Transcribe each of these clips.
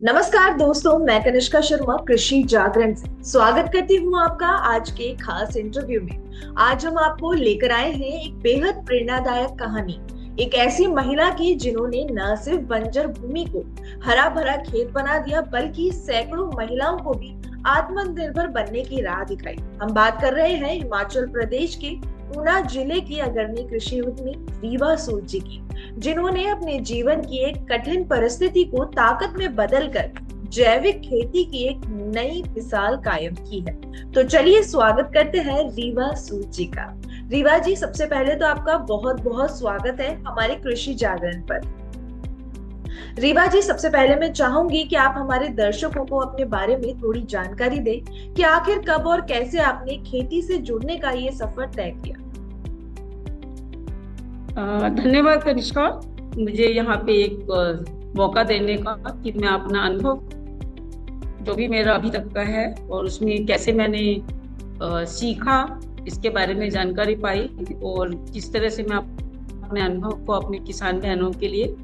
नमस्कार दोस्तों, मैं कनिष्का शर्मा कृषि जागरण से स्वागत करती हूँ आपका आज के खास इंटरव्यू में। आज हम आपको लेकर आए हैं एक बेहद प्रेरणादायक कहानी, एक ऐसी महिला की जिन्होंने न सिर्फ बंजर भूमि को हरा भरा खेत बना दिया, बल्कि सैकड़ों महिलाओं को भी आत्मनिर्भर बनने की राह दिखाई। हम बात कर रहे हैं हिमाचल प्रदेश के ऊना जिले की अग्रणी कृषि उद्यमी रीवा सूद जी की, जिन्होंने अपने जीवन की एक कठिन परिस्थिति को ताकत में बदलकर जैविक खेती की एक नई मिसाल कायम की है। तो चलिए स्वागत करते हैं रीवा सूद जी का। रीवा जी, सबसे पहले तो आपका बहुत बहुत स्वागत है हमारे कृषि जागरण पर। रीवा जी, सबसे पहले मैं चाहूंगी कि आप हमारे दर्शकों को अपने बारे में थोड़ी जानकारी दें कि आखिर कब और कैसे आपने खेती से जुड़ने का ये सफर तय किया। धन्यवाद कनिष्का, मुझे यहाँ पे एक मौका देने का कि मैं अपना अनुभव जो भी मेरा अभी तक का है और उसमें कैसे मैंने सीखा, इसके बारे में जानकारी पाई और किस तरह से मैं अपने अनुभव को अपने किसान बहनों के लिए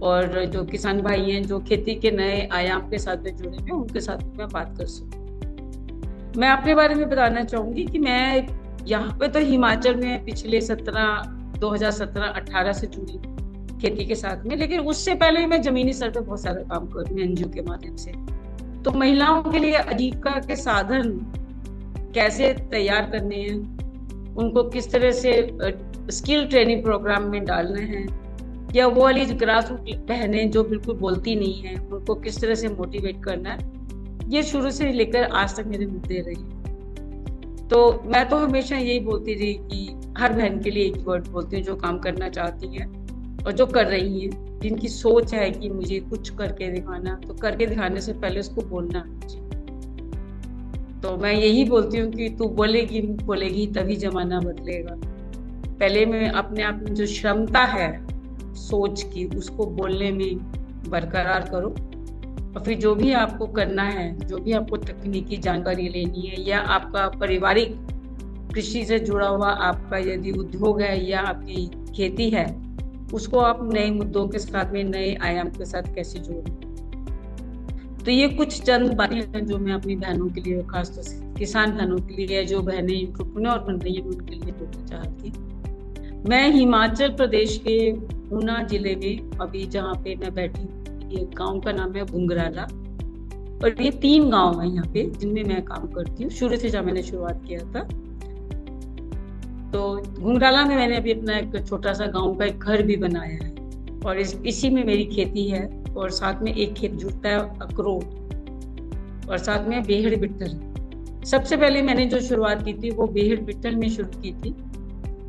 और जो किसान भाई हैं जो खेती के नए आयाम के साथ में जुड़े हैं उनके साथ मैं बात कर सकूं। मैं अपने बारे में बताना चाहूंगी कि मैं यहाँ पे तो हिमाचल में पिछले 2017-18 से जुड़ी खेती के साथ में, लेकिन उससे पहले मैं जमीनी स्तर पे बहुत सारा काम कर रही हूँ एनजीओ के माध्यम से। तो महिलाओं के लिए आजीविका के साधन कैसे तैयार करने हैं, उनको किस तरह से स्किल ट्रेनिंग प्रोग्राम में डालना है, या वो वाली ग्रास रूट बहनें जो बिल्कुल बोलती नहीं है उनको किस तरह से मोटिवेट करना है, ये शुरू से लेकर आज तक मेरे मुद्दे रहे। तो मैं तो हमेशा यही बोलती रही कि हर बहन के लिए एक वर्ड बोलती हूँ जो काम करना चाहती हैं और जो कर रही हैं, जिनकी सोच है कि मुझे कुछ करके दिखाना, तो करके दिखाने से पहले उसको बोलना चाहिए। तो मैं यही बोलती हूँ कि तू बोलेगी तभी जमाना बदलेगा। पहले मैं अपने आप में जो क्षमता है सोच की, उसको बोलने में बरकरार करो, और फिर जो भी आपको करना है, जो भी आपको तकनीकी जानकारी लेनी है, या आपका पारिवारिक कृषि से जुड़ा हुआ आपका यदि उद्योग है या आपकी खेती है, उसको आप नए मुद्दों के साथ में, नए आयाम के साथ कैसे जोड़ें। तो ये कुछ चंद बातें हैं जो मैं अपनी बहनों के लिए, खासतौर से किसान बहनों के लिए, जो बहनें एंटरप्रेन्योर बन रही हैं उनके लिए बोलना चाहती। मैं हिमाचल प्रदेश के ऊना जिले में अभी जहाँ पे मैं बैठी, ये गांव का नाम है घुंघराला, और ये 3 गांव है यहाँ पे जिनमें मैं काम करती हूँ शुरू से, जब मैंने शुरुआत किया था। तो घुंघराला में मैंने अभी अपना एक छोटा सा गांव का एक घर भी बनाया है, और इसी में मेरी खेती है, और साथ में एक खेत जुड़ता है अखरोट, और साथ में बेहड़ बिट्टल। सबसे पहले मैंने जो शुरुआत की थी वो बेहड़ बिट्टल में शुरू की थी,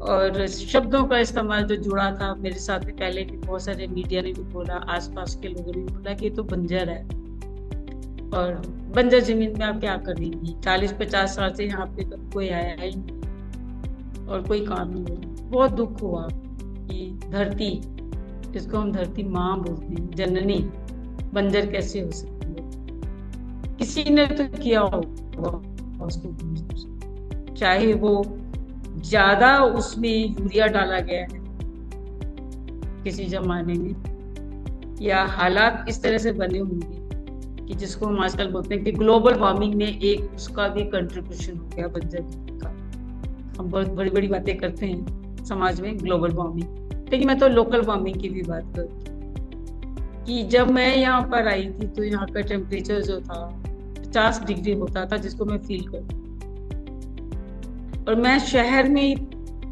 और शब्दों का इस्तेमाल जो जुड़ा था मेरे साथ में, पहले भी बहुत सारे मीडिया ने भी बोला, आसपास के लोगों ने भी बोला कि ये तो बंजर है, और बंजर जमीन में आप क्या करेंगी, 40-50 साल से यहाँ पे कोई आया ही नहीं और कोई काम नहीं हुआ। बहुत दुख हुआ कि धरती, जिसको हम धरती माँ बोलते हैं, जननी, बंजर कैसे हो सकती है। किसी ने तो किया होगा उसको, चाहे वो ज्यादा उसमें यूरिया डाला गया है किसी जमाने में, या हालात इस तरह से बने होंगे कि जिसको हम आजकल बोलते हैं कि ग्लोबल वार्मिंग में एक उसका भी कंट्रीब्यूशन हो गया बंजर का। हम बहुत बड़ी बड़ी बातें करते हैं समाज में ग्लोबल वार्मिंग, लेकिन मैं तो लोकल वार्मिंग की भी बात करती हूँ कि जब मैं यहाँ पर आई थी तो यहाँ का टेम्परेचर जो था 50 डिग्री होता था, जिसको मैं फील करती। और मैं शहर में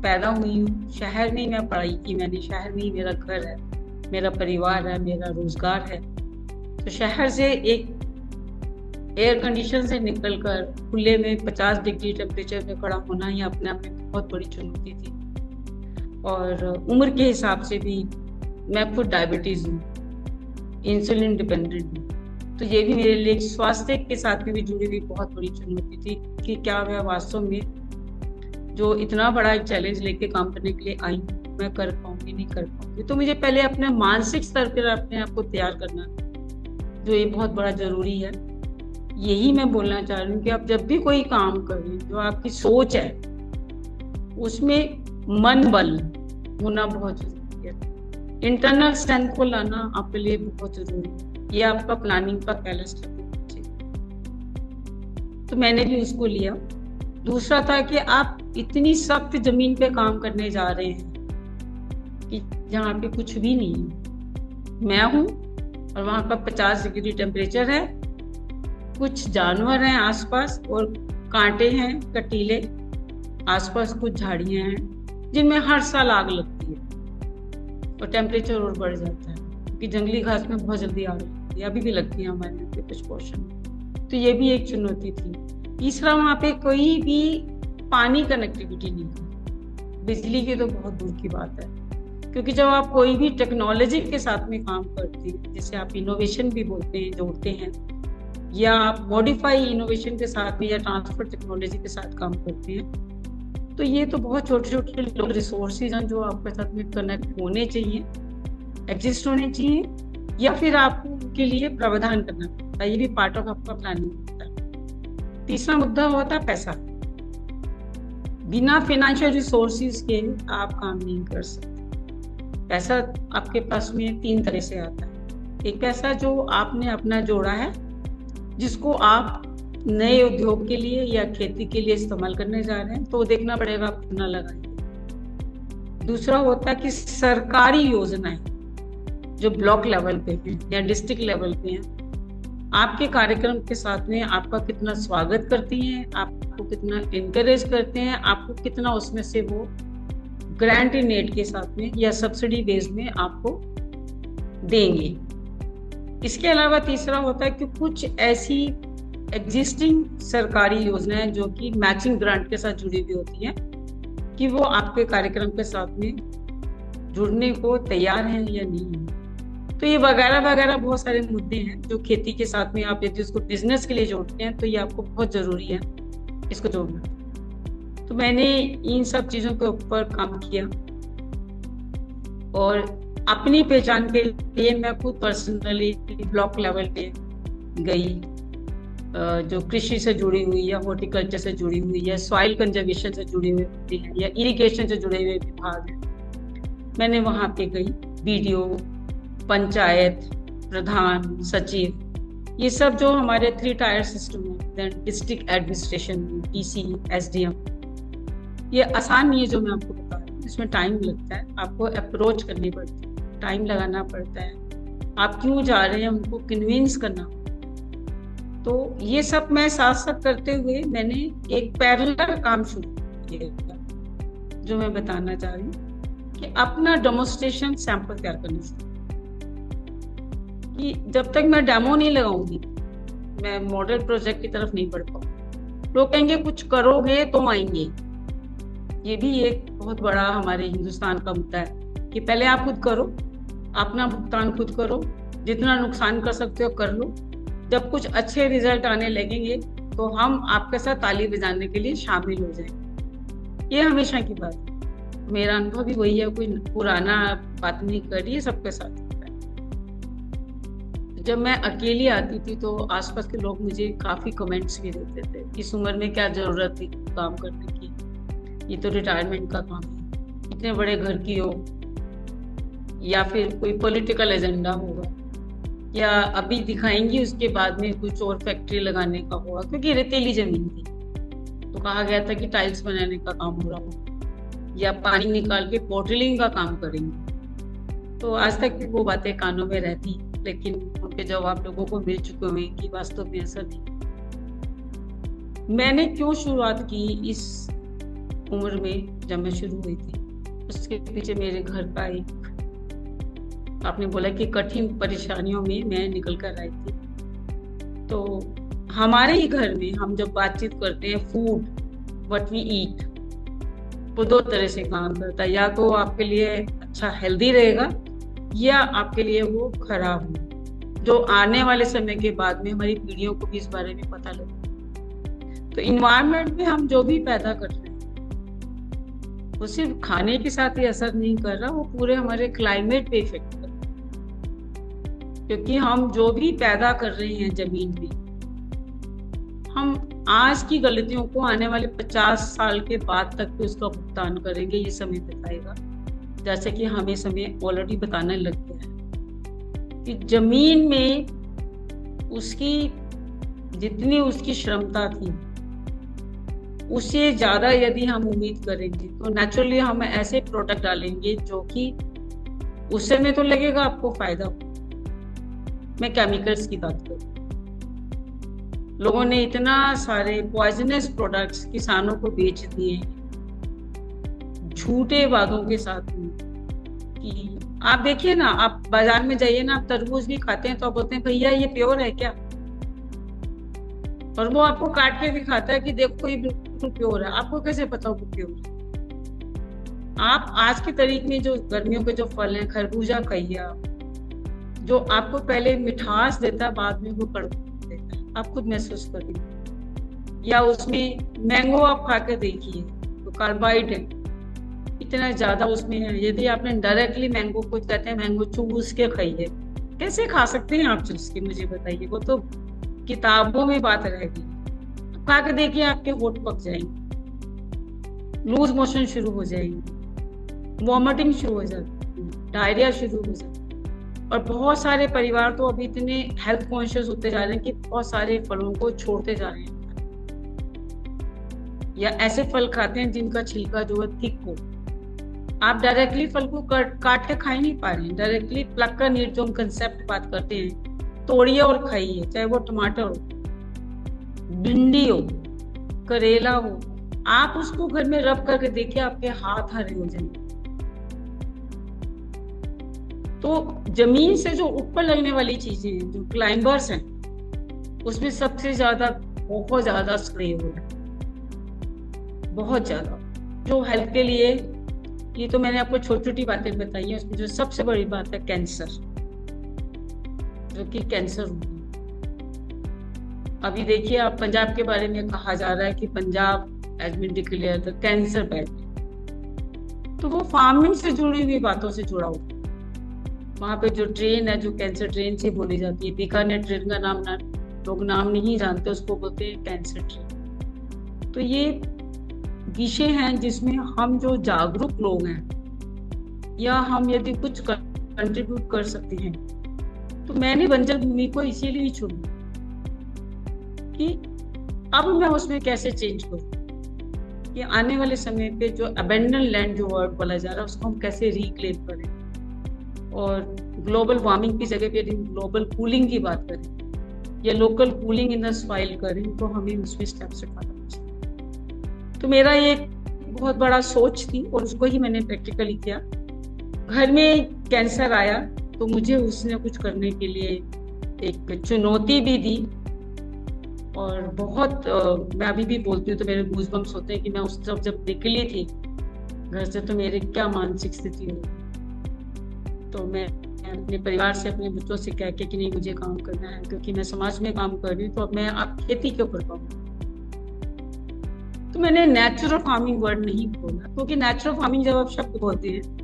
पैदा हुई हूँ, शहर में मैं पढ़ाई की, मैंने शहर में ही मेरा घर है, मेरा परिवार है, मेरा रोजगार है। तो शहर से एक एयर कंडीशन से निकलकर खुले में 50 डिग्री टेम्परेचर में खड़ा होना ही अपने आप में बहुत बड़ी चुनौती थी। और उम्र के हिसाब से भी मैं खुद डायबिटीज हूँ, इंसुलिन डिपेंडेंट हूँ, तो ये भी मेरे लिए स्वास्थ्य के साथ में भी जुड़ी हुई बहुत बड़ी चुनौती थी कि क्या मैं वास्तव में जो इतना बड़ा एक चैलेंज लेके काम करने के लिए आई हूँ, मैं कर पाऊंगी नहीं कर पाऊंगी। तो मुझे पहले अपने मानसिक स्तर पर अपने आप को तैयार करना, जो ये बहुत बड़ा जरूरी है। यही मैं बोलना चाह रही हूँ कि आप जब भी कोई काम करें, जो आपकी सोच है उसमें मन बल होना बहुत जरूरी है। इंटरनल स्ट्रेंथ को लाना आपके लिए बहुत जरूरी है। ये आपका प्लानिंग का पहला स्टेप होना चाहिए। तो मैंने भी उसको लिया। दूसरा था कि आप इतनी सख्त जमीन पे काम करने जा रहे हैं कि जहाँ पे कुछ भी नहीं है। मैं हूँ और वहां का 50 डिग्री टेम्परेचर है, कुछ जानवर हैं आसपास और कांटे हैं कटीले, आसपास कुछ झाड़ियां हैं जिनमें हर साल आग लगती है और टेम्परेचर और बढ़ जाता है, क्योंकि जंगली घास में बहुत जल्दी आग लगती है, अभी भी लगती है हमारे यहाँ पे कुछ पोर्शन। तो ये भी एक चुनौती थी। तीसरा, वहां पे कोई भी पानी कनेक्टिविटी नहीं थी, बिजली की तो बहुत दूर की बात है, क्योंकि जब आप कोई भी टेक्नोलॉजी के साथ में काम करते हैं, जिसे आप इनोवेशन भी बोलते हैं, जोड़ते हैं, या आप मॉडिफाई इनोवेशन के साथ में या ट्रांसफर टेक्नोलॉजी के साथ काम करते हैं, तो ये तो बहुत छोटे छोटे रिसोर्सेज हैं जो आपके साथ में कनेक्ट होने चाहिए, एग्जिस्ट होने चाहिए, या फिर आपको उनके लिए प्रावधान करना पड़ता है। ये भी पार्ट ऑफ आपका प्लानिंग होता है। तीसरा मुद्दा होता है पैसा। बिना फाइनेंशियल रिसोर्सेज के आप काम नहीं कर सकते। पैसा आपके पास में 3 तरह से आता है। एक पैसा जो आपने अपना जोड़ा है, जिसको आप नए उद्योग के लिए या खेती के लिए इस्तेमाल करने जा रहे हैं, तो देखना पड़ेगा आप कितना लगाएंगे। दूसरा होता है कि सरकारी योजनाएं जो ब्लॉक लेवल पे हैं या डिस्ट्रिक्ट लेवल पे हैं, आपके कार्यक्रम के साथ में आपका कितना स्वागत करती हैं, आपको कितना इनकरेज करते हैं, आपको कितना उसमें से वो ग्रांट इन एड के साथ में या सब्सिडी बेस में आपको देंगे। इसके अलावा तीसरा होता है कि कुछ ऐसी एग्जिस्टिंग सरकारी योजनाएं जो कि मैचिंग ग्रांट के साथ जुड़ी हुई होती हैं, कि वो आपके कार्यक्रम के साथ में जुड़ने को तैयार हैं या नहीं है। तो ये वगैरह वगैरह बहुत सारे मुद्दे हैं जो खेती के साथ में आप यदि उसको बिजनेस के लिए जोड़ते हैं तो ये आपको बहुत जरूरी है इसको जोड़ना। तो मैंने इन सब चीजों के ऊपर काम किया और अपनी पहचान के लिए मैं खुद पर्सनली ब्लॉक लेवल पे गई, जो कृषि से जुड़ी हुई या हॉर्टिकल्चर से जुड़ी हुई या सॉइल कंजर्वेशन से जुड़ी हुई होती है या इरिगेशन से जुड़े हुए विभाग हैं, मैंने वहां पे गई। बीडीओ, पंचायत प्रधान, सचिव, ये सब जो हमारे 3 टायर सिस्टम है, डिस्ट्रिक्ट एडमिनिस्ट्रेशन, डीसी, एसडीएम, ये आसान नहीं है जो मैं आपको बता रही हूँ, इसमें टाइम लगता है, आपको अप्रोच करनी पड़ती है, टाइम लगाना पड़ता है, आप क्यों जा रहे हैं उनको कन्विंस करना। तो ये सब मैं साथ साथ करते हुए मैंने एक पैरेलल काम शुरू किया, जो मैं बताना चाह रही हूँ कि अपना डेमोन्स्ट्रेशन सैंपल तैयार करने से, कि जब तक मैं डेमो नहीं लगाऊंगी मैं मॉडल प्रोजेक्ट की तरफ नहीं बढ़ पाऊंगी। लोग कहेंगे कुछ करोगे तो आएंगे। ये भी एक बहुत बड़ा हमारे हिंदुस्तान का मुद्दा है कि पहले आप खुद करो, अपना भुगतान खुद करो, जितना नुकसान कर सकते हो कर लो, जब कुछ अच्छे रिजल्ट आने लगेंगे तो हम आपके साथ ताली बजाने के लिए शामिल हो जाएंगे। ये हमेशा की बात है, मेरा अनुभव भी वही है, कोई पुराना बात नहीं कर रही है, सबके साथ। जब मैं अकेली आती थी तो आसपास के लोग मुझे काफी कमेंट्स भी देते थे, इस उम्र में क्या जरूरत थी काम करने की, ये तो रिटायरमेंट का काम है, इतने बड़े घर की हो, या फिर कोई पॉलिटिकल एजेंडा होगा, या अभी दिखाएंगी उसके बाद में कुछ और फैक्ट्री लगाने का होगा, क्योंकि रेतीली जमीन थी तो कहा गया था कि टाइल्स बनाने का काम हो रहा हो या पानी निकाल के बॉटलिंग का काम करेंगे। तो आज तक भी वो बातें कानों में रहती, लेकिन उनके जवाब लोगों को मिल चुके हुए कि वास्तव में ऐसा नहीं। मैंने क्यों शुरुआत की इस उम्र में, जब मैं शुरू हुई थी, उसके पीछे मेरे घर का एक, आपने बोला कि कठिन परेशानियों में मैं निकल कर आई थी। तो हमारे ही घर में हम जब बातचीत करते हैं, फूड व्हाट वी ईट, वो 2 तरह से काम करता है, या तो आपके लिए अच्छा हेल्दी रहेगा या आपके लिए वो खराब हो, जो आने वाले समय के बाद में हमारी पीढ़ियों को भी इस बारे में पता लगे। तो इन्वायरमेंट में हम जो भी पैदा कर रहे हैं वो सिर्फ खाने के साथ ही असर नहीं कर रहा, वो पूरे हमारे क्लाइमेट पे इफेक्ट कर रहा है, क्योंकि हम जो भी पैदा कर रहे हैं जमीन में, हम आज की गलतियों को आने वाले 50 साल के बाद तक भी उसका भुगतान करेंगे, ये समय बताएगा। जैसे कि हमें समय ऑलरेडी बताने लग गया है कि जमीन में उसकी जितनी उसकी क्षमता थी उससे ज्यादा यदि हम उम्मीद करेंगे तो नेचुरली हम ऐसे प्रोडक्ट डालेंगे जो कि उस समय तो लगेगा आपको फायदा। मैं केमिकल्स की बात करूं, लोगों ने इतना सारे पॉइजनस प्रोडक्ट्स किसानों को बेच दिए झूठे वादों के साथ में कि आप देखिए ना, आप बाजार में जाइए ना, आप तरबूज भी खाते हैं तो आप बोलते हैं भैया ये प्योर है क्या, और वो आपको काट के दिखाता है कि देखो ये बिल्कुल प्योर है। आपको कैसे पता वो प्योर है? आप आज की तारीख में जो गर्मियों के जो फल हैं, खरबूजा खाइए आप, जो आपको पहले मिठास देता है बाद में वो कड़वा देता है, आप खुद महसूस करिए। या उसमें मैंगो आप खा के देखिए तो कार्बोहाइड्रेट इतना ज्यादा उसमें है। यदि आपने डायरेक्टली मैंगो को कहते हैं मैंगो चूस के खाइए, कैसे खा सकते हैं आप चूस के, मुझे बताइए। वो तो किताबों में बात रहेगी। खा के देखिए आपके होठ पक जाएंगे, लूज मोशन शुरू हो जाएंगे, वॉमिटिंग शुरू हो जाती, डायरिया शुरू हो जाती। और बहुत सारे परिवार तो अभी इतने हेल्थ कॉन्शियस होते जा रहे हैं कि बहुत सारे फलों को छोड़ते जा रहे हैं, या ऐसे फल खाते हैं जिनका छिलका जो है थिक हो। आप डायरेक्टली फल को काट के खा ही नहीं पा रहे हैं। डायरेक्टली प्लग का नीड जो हम कंसेप्ट बात करते हैं, तोड़िए और खाइए, चाहे वो टमाटर हो, भिंडी हो, करेला हो, आप उसको घर में रब करके देखिए, आपके हाथ हरे हो जाएंगे। तो जमीन से जो ऊपर लगने वाली चीजें हैं, जो क्लाइंबर्स हैं, उसमें सबसे ज्यादा बहुत ज्यादा स्प्रे हो रहा है, बहुत ज्यादा, जो हेल्थ के लिए। ये तो मैंने आपको छोटी छोटी बातें बताई हैं, उसमें जो सबसे बड़ी बात है कैंसर, जो कि कैंसर हुआ। अभी देखिए आप पंजाब के बारे में कहा जा रहा है कि Punjab has been declare the cancer belt, तो वो फार्मिंग से जुड़ी हुई बातों से जुड़ा हुआ। वहां पे जो ट्रेन है, जो कैंसर ट्रेन से बोली जाती है, बीकानेर ट्रेन का नाम ना लोग नाम नहीं जानते, उसको बोलते हैं कैंसर ट्रेन। तो ये विषय हैं जिसमें हम जो जागरूक लोग हैं, या हम यदि कुछ कंट्रीब्यूट कर सकते हैं, तो मैंने बंजर भूमि को इसीलिए चुना कि अब मैं उसमें कैसे चेंज करूं, कि आने वाले समय पे जो अबेंडन लैंड जो वर्ड बोला जा रहा है उसको हम कैसे रिक्लेम करें, और ग्लोबल वार्मिंग की जगह पे यदि ग्लोबल कूलिंग की बात करें या local cooling in the soil करें, तो हमें उसमें स्टेप्स उठाना चाहिए। तो मेरा ये बहुत बड़ा सोच थी और उसको ही मैंने प्रैक्टिकली किया। घर में कैंसर आया तो मुझे उसने कुछ करने के लिए एक चुनौती भी दी, और बहुत मैं अभी भी बोलती हूँ तो मेरे गूज़बम्स होते हैं कि मैं उस जब निकली थी घर से तो मेरी क्या मानसिक स्थिति हो। तो मैं अपने परिवार से, अपने बच्चों से कह के कि नहीं मुझे काम करना है, क्योंकि मैं समाज में काम कर रही हूँ, तो अब मैं आप खेती क्यों कर पाऊँ। तो मैंने नेचुरल फार्मिंग वर्ड नहीं बोला, क्योंकि नेचुरल फार्मिंग जब आप शब्द बोलते हैं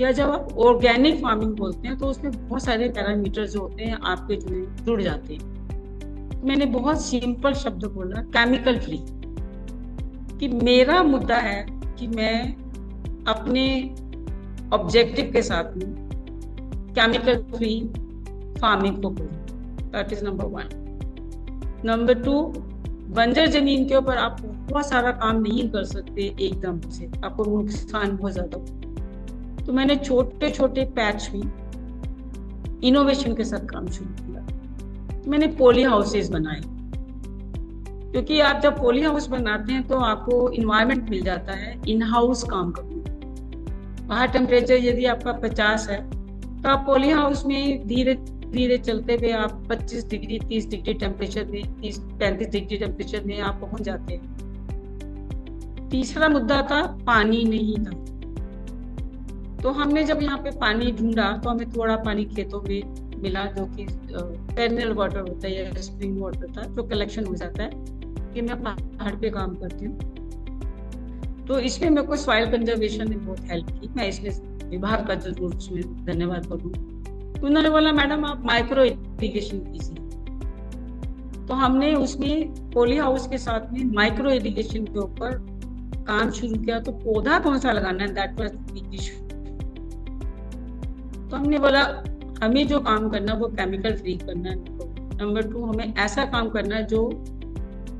या जब आप ऑर्गेनिक फार्मिंग बोलते हैं तो उसमें बहुत सारे पैरामीटर्स जो होते हैं आपके जुड़ जाते हैं। तो मैंने बहुत सिंपल शब्द बोला, केमिकल फ्री, कि मेरा मुद्दा है कि मैं अपने ऑब्जेक्टिव के साथ में केमिकल फ्री फार्मिंग को करूं। That is number 1। नंबर 2, बंजर जमीन के ऊपर आप बहुत सारा काम नहीं कर सकते एकदम से, आपको नुकसान बहुत ज्यादा होगा। तो मैंने छोटे छोटे पैच में इनोवेशन के साथ काम शुरू किया। तो मैंने पॉली हाउसेस बनाए, क्योंकि आप जब पॉली हाउस बनाते हैं तो आपको इन्वायरमेंट मिल जाता है इन हाउस काम करने। वहाँ टेम्परेचर यदि आपका 50 है तो आप पॉली हाउस में धीरे धीरे चलते हुए आप 25 डिग्री 30 डिग्री टेम्परेचर में, 30-35 डिग्री टेम्परेचर में आप पहुंच जाते हैं। तीसरा मुद्दा था पानी नहीं था। तो हमने जब यहाँ पे पानी ढूंढा तो हमें थोड़ा पानी खेतों में मिला, जो कि पेरनल वाटर होता है या स्प्रिंग वाटर था, जो कलेक्शन हो जाता है। कि मैं पहाड़ पे काम करती हूँ तो इसमें मेरे को सॉइल कंजर्वेशन ने बहुत हेल्प की। मैं इसमें विभाग का जरूर उसमें धन्यवाद करूँ। उन्होंने बोला मैडम आप माइक्रो इरिगेशन कीजिए। तो हमने उसमें पॉली हाउस के साथ में माइक्रो इरिगेशन के ऊपर काम शुरू किया। तो पौधा कौन सा लगाना है, that was the big issue. तो हमने बोला हमें जो काम करना है वो केमिकल फ्री करना है, नंबर 2, हमें ऐसा काम करना है जो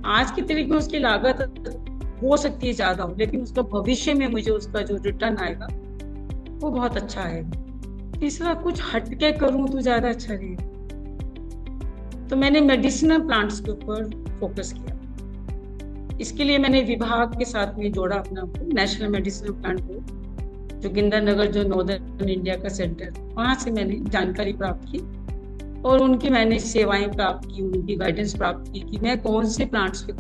आज की तरीके में उसकी लागत हो सकती है ज्यादा हो, लेकिन उसका भविष्य में मुझे उसका जो रिटर्न आएगा वो बहुत अच्छा आएगा। तीसरा, कुछ हटके करूं तो ज्यादा अच्छा रहेगा। तो मैंने मेडिसिनल प्लांट्स के ऊपर फोकस किया। इसके लिए मैंने विभाग के साथ में जोड़ा अपना नेशनल मेडिसिनल प्लांट को, जो गिंदरनगर, जो नॉर्दर्न इंडिया का सेंटर, वहां से मैंने जानकारी प्राप्त की और उनकी मैंने सेवाएं प्राप्त की, उनकी गाइडेंस प्राप्त की कि मैं कौन से प्लांट्स पे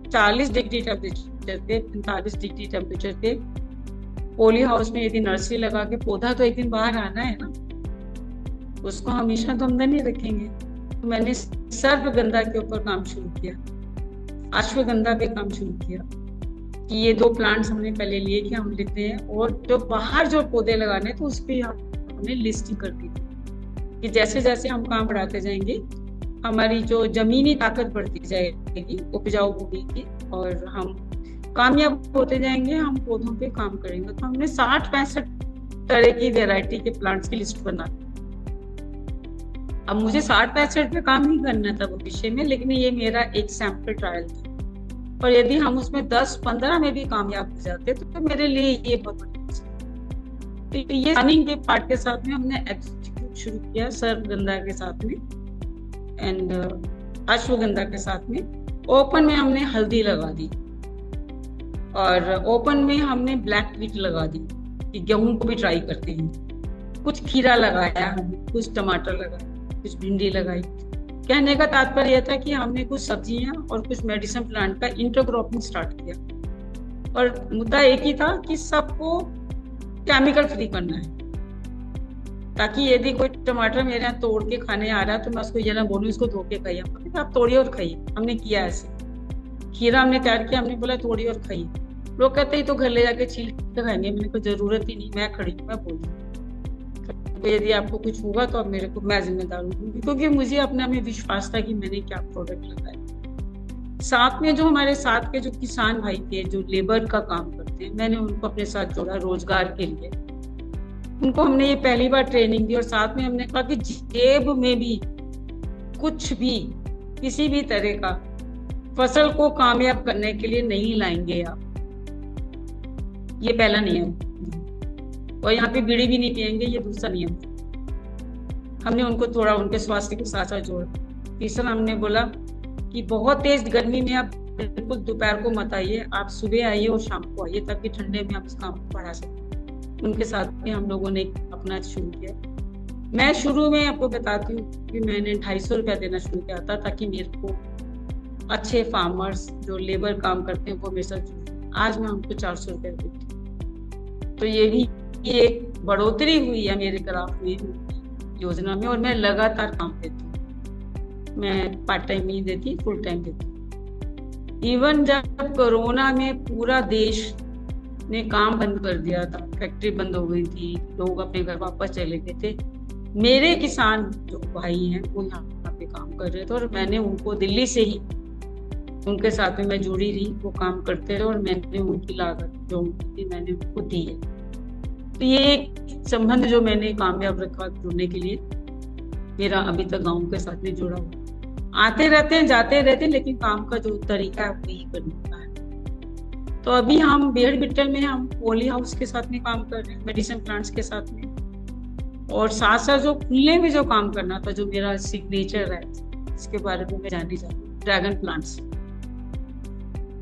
40 डिग्री टेम्परेचर पे, 45 डिग्री टेम्परेचर पे पॉली हाउस में यदि नर्सरी लगा के, पौधा तो एक दिन बाहर आना है ना, उसको हमेशा तो अंदर नहीं रखेंगे। तो मैंने सर्पगंधा के ऊपर काम शुरू किया, अश्वगंधा पे काम शुरू किया कि ये 2 प्लांट्स हमने पहले लिए कि हम लेते हैं, और जो बाहर जो पौधे लगाने तो उस पर हमने लिस्टिंग कर दी थी कि जैसे जैसे हम काम बढ़ाते जाएंगे हमारी जो जमीनी ताकत बढ़ती जाएगी, उपजाऊ भूमि की, और हम कामयाब होते जाएंगे, हम पौधों पे काम करेंगे। तो हमने 60-65 तरह की वैरायटी के प्लांट्स की लिस्ट बना। अब मुझे 60-65 पे काम नहीं करना था भविष्य में, लेकिन ये मेरा एक सैंपल ट्रायल था, और यदि हम उसमें 10-15 में भी कामयाब हो जाते तो मेरे लिए ये बहुत बड़ी चीज। तो ये प्लानिंग के पार्ट के साथ में हमने एग्जीक्यूट शुरू किया, सर्पगंधा के साथ में एंड अश्वगंधा के साथ में। ओपन में हमने हल्दी लगा दी, और ओपन में हमने ब्लैक वीट लगा दी कि गेहूं को भी ट्राई करते हैं। कुछ खीरा लगाया हमने, कुछ टमाटर लगाया, कुछ भिंडी लगाई। कहने का तात्पर्य यह था कि हमने कुछ सब्जियां और कुछ मेडिसिन प्लांट का इंटरक्रॉपिंग स्टार्ट किया, और मुद्दा एक ही था कि सबको केमिकल फ्री करना है, ताकि यदि कोई टमाटर मेरे यहाँ तोड़ के खाने आ रहा है तो मैं उसको ये ना बोलूं इसको धो के खाइए, आप तोड़िए और खाइए। हमने किया ऐसे। खीरा हमने तैयार किया, हमने बोला तोड़िए और खाइए। लोग कहते ही तो घर ले जाके छील के खाएंगे, मैंने कोई जरूरत ही नहीं, मैं खड़ी हूँ, मैं बोल रही। तो यदि आपको कुछ होगा तो आप मेरे को, मैं जिम्मेदार हूँ, क्योंकि मुझे अपने में विश्वास था कि मैंने क्या प्रोडक्ट लगाया। साथ में जो हमारे साथ के जो किसान भाई थे, जो लेबर का काम करते हैं, मैंने उनको अपने साथ जोड़ा रोजगार के लिए। उनको हमने ये पहली बार ट्रेनिंग दी, और साथ में हमने कहा कि जेब में भी कुछ भी, किसी भी तरह का फसल को कामयाब करने के लिए नहीं लाएंगे आप, ये पहला नियम। और यहाँ पे बीड़ी भी नहीं पिएंगे, ये दूसरा नियम। हमने उनको थोड़ा उनके स्वास्थ्य के साथ साथ जोड़ा। तीसरा हमने बोला कि बहुत तेज गर्मी में आप बिल्कुल दोपहर को मत आइए, आप सुबह आइए और शाम को आइए, ताकि ठंडे में आप इस काम को बढ़ा सकें। उनके साथ में हम लोगों ने अपना शुरू किया। मैं शुरू में आपको बताती हूँ कि मैंने 250 रुपया देना शुरू किया था, ताकि मेरे को अच्छे फार्मर्स जो लेबर काम करते हैं वो मेरे साथ जुड़े। आज मैं उनको 400 रुपया देती हूँ। तो ये भी एक बढ़ोतरी हुई है मेरे ग्राफ में, योजना में, और मैं लगातार काम देती हूँ। मैं पार्ट टाइम नहीं देती, फुल टाइम देती। इवन जब कोरोना में पूरा देश ने काम बंद कर दिया था, फैक्ट्री बंद हो गई थी, लोग अपने घर वापस चले गए थे, मेरे किसान जो भाई हैं वो यहाँ पे काम कर रहे थे, और मैंने उनको दिल्ली से ही उनके साथ में मैं जुड़ी रही, वो काम करते रहे, और मैंने उनकी लागत जो उनकी थी मैंने उनको दी है। तो ये एक संबंध जो मैंने कामयाब रखा जुड़ने के लिए, मेरा अभी तक गाँव के साथ में जुड़ा हुआ। आते रहते हैं, जाते रहते हैं, लेकिन काम का जो तरीका है वही करने का है। तो अभी हम बेहड़ बिट्टल में हम पॉली हाउस के साथ में काम कर रहे हैं, मेडिसिन प्लांट्स के साथ में, और साथ साथ जो खुले में जो काम करना था, जो मेरा सिग्नेचर है, इसके बारे में मैं जाननी चाहती हूँ, ड्रैगन प्लांट्स।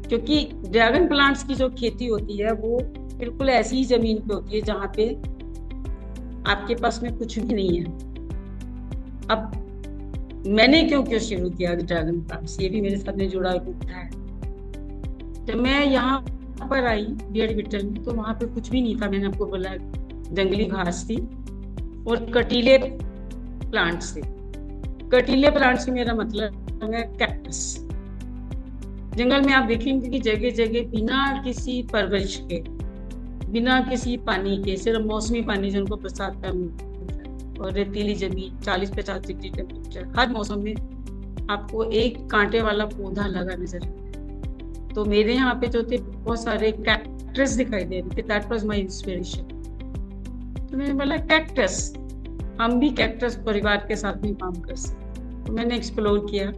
क्योंकि ड्रैगन प्लांट्स की जो खेती होती है वो बिल्कुल ऐसी ही जमीन पे होती है जहाँ पे आपके पास में कुछ भी नहीं है। अब मैंने क्यों शुरू किया ड्रैगन प्लांट्स, ये भी मेरे साथ में जुड़ा हुआ है। जब मैं यहाँ पर आई बेहड़ बिट्टल में, तो वहां पे कुछ भी नहीं था। मैंने आपको बोला जंगली घास थी और कटीले प्लांट्स थे। कटीले प्लांट्स से मेरा मतलब है कैक्टस। जंगल में आप देखेंगे कि जगह जगह बिना किसी परवरिश के, बिना किसी पानी के, सिर्फ मौसमी पानी जिनको बरसात का मिलता है, और रेतीली जमीन, 40-50 डिग्री टेम्परेचर, हर मौसम में आपको एक कांटे वाला पौधा लगा नजर आता है। तो मेरे यहाँ पे जो थे बहुत सारे कैक्टस दिखाई दे रहे थे, दैट वाज माय इंस्पिरेशन। तो मैंने बोला कैक्टस, हम भी कैक्टस परिवार के साथ में काम कर सकते। तो मैंने एक्सप्लोर किया,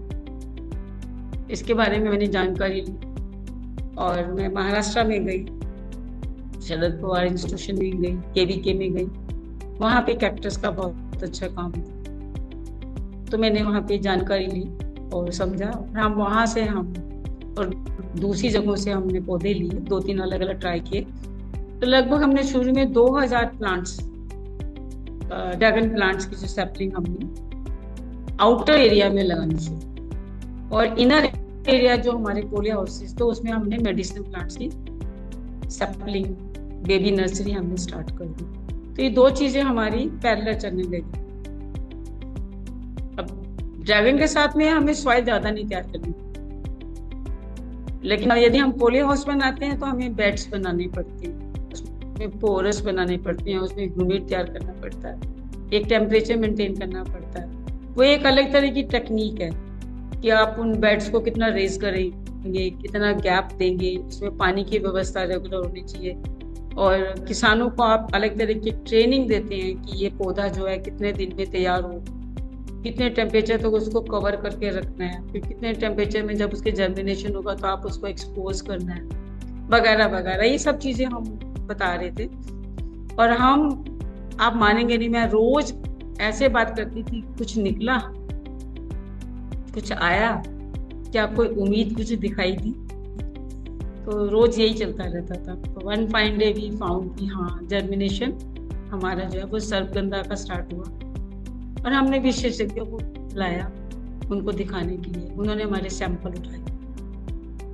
इसके बारे में मैंने जानकारी ली और मैं महाराष्ट्र में गई, शरद पवार इंस्टीट्यूशन में गई, केवीके में गई। वहाँ पे कैक्टस का बहुत अच्छा काम था, तो मैंने वहाँ पे जानकारी ली और समझा। हम वहाँ से हम और दूसरी जगहों से हमने पौधे लिए, 2-3 अलग अलग ट्राई किए। तो लगभग हमने शुरू में 2000 प्लांट्स, ड्रैगन प्लांट्स की जो सैपलिंग हमने आउटर एरिया में लगानी शुरू, और इनर एरिया जो हमारे पोली हाउसेस, तो उसमें हमने मेडिसिनल प्लांट्स की सैपलिंग, बेबी नर्सरी हमने स्टार्ट कर दी। तो ये 2 चीजें हमारी पैरेलल चलने लगी। अब ड्रैगन के साथ में हमें सॉइल ज्यादा नहीं तैयार करनी, लेकिन यदि हम पोली हाउस बनाते हैं तो हमें बेड्स बनाने पड़ते हैं, उसमें पोरस बनाने पड़ते हैं, उसमें ह्यूमिड तैयार करना पड़ता है, एक टेम्परेचर मेंटेन करना पड़ता है। वो एक अलग तरह की टेक्निक है कि आप उन बेड्स को कितना रेज करेंगे, कितना गैप देंगे, उसमें पानी की व्यवस्था रेगुलर होनी चाहिए। और किसानों को आप अलग तरह की ट्रेनिंग देते हैं कि ये पौधा जो है कितने दिन में तैयार हो, कितने टेम्परेचर तक तो उसको कवर करके रखना है, फिर कितने टेम्परेचर में जब उसके जर्मिनेशन होगा तो आप उसको एक्सपोज करना है, वगैरह वगैरह। ये सब चीजें हम बता रहे थे। और आप मानेंगे नहीं, मैं रोज ऐसे बात करती थी, कुछ निकला, कुछ आया, क्या कोई उम्मीद कुछ दिखाई दी? तो रोज यही चलता रहता था। तो one fine day we found कि हाँ, जर्मिनेशन हमारा जो है वो सर्पगंधा का स्टार्ट हुआ, और हमने विशेषज्ञों को बुलाया उनको दिखाने के लिए। उन्होंने हमारे सैंपल उठाए